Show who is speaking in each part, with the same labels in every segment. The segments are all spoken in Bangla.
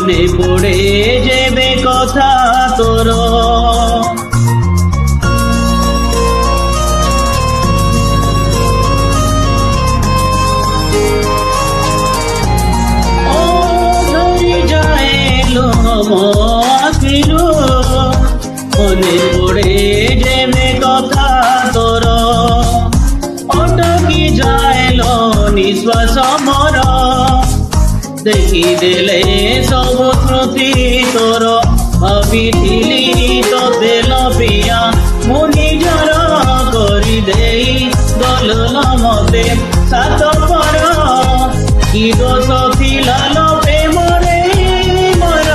Speaker 1: মনে পড়ে যাবে কথা তোর মনে পড়ে যাবে কথা তোর অটকি যাইল নিঃশ্বাস মর ଦେଖିଦେଲେ ସବୁ ସ୍ମୃତି ତୋର ଭାବିଥିଲି ତୋତେ ଲପିଆ ମୁଁ ନିଜର କରିଦେଇ ଗଲୁ ମତେ ସାତ ପର କି ଦୋଷ ଥିଲା ଲୋ ପ୍ରେମରେ ମୋର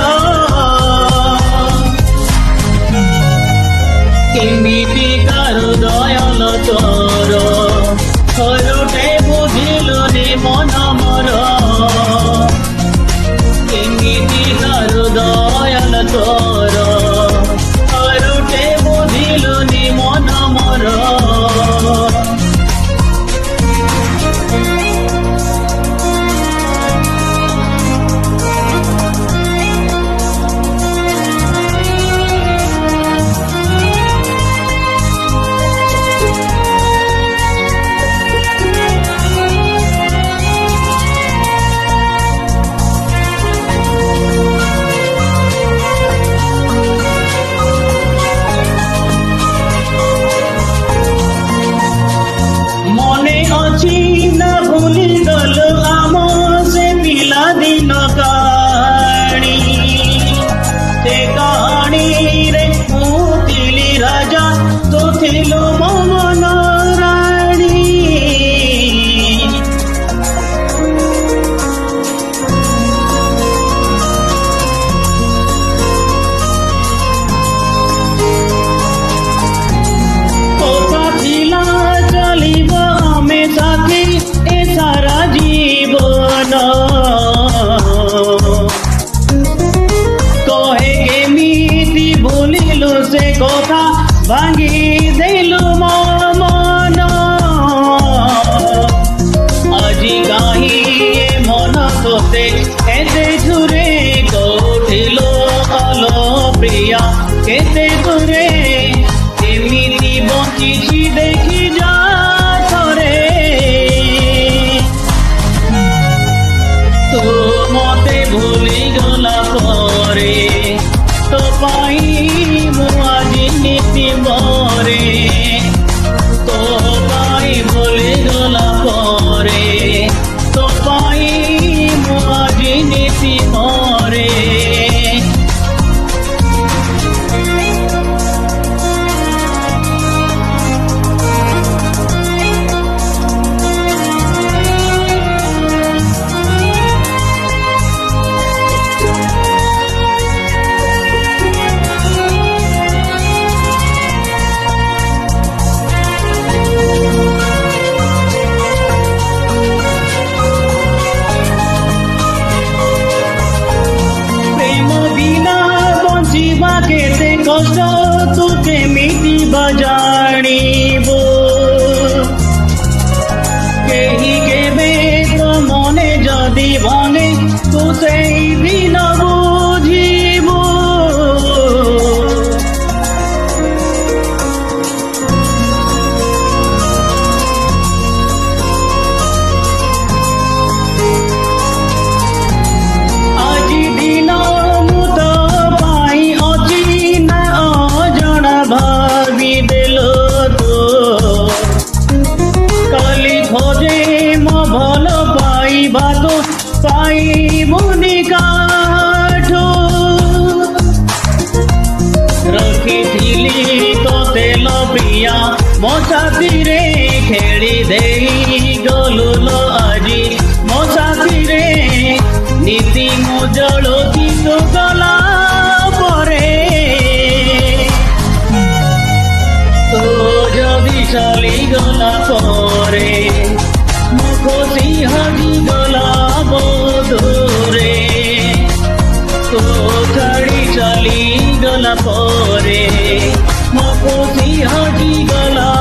Speaker 1: କେମିତି ହୃଦୟ ତୋର ଥରୁଟେ ବୁଝିଲୁନି ମନ ମୋର দয়াল তোর হরুটে বুঝিলুনি মন মোর से কথা ভাঙি দিলু মন আজি কাহি মন তোতে এতে দূরে কোঠিল আলো প্রিয়া কেতে দূরে এমিতি বঞ্চিছি দেখি যা থরে তো মতে ভুলি গলা পরে তো পাই নীতি মরে তো পাই বলে গলা পরে তো পাই আজি নীতি মরে কষ্ট তোকে মিটি বাজানিব কেহি কেবে তো মনে যদি ভাঙে তো সেই দিন বুঝিব আজি দিন ভাবি দিল তো কালি খোঁজে মো ভাল পাইবা তো পাইবুনি কাঠ রখিথিলি তোতে লো প্রিয়া মো সাথীরে খেলি দেই গলু লো আজি মো সাথীরে নীতি মো জলকি তো গলা পরে তো যদি চলি গলা পরে মুখি হাজি গলা বধুরে তো ছাড়ি চলি গলা পরে মুখি হাজি গলা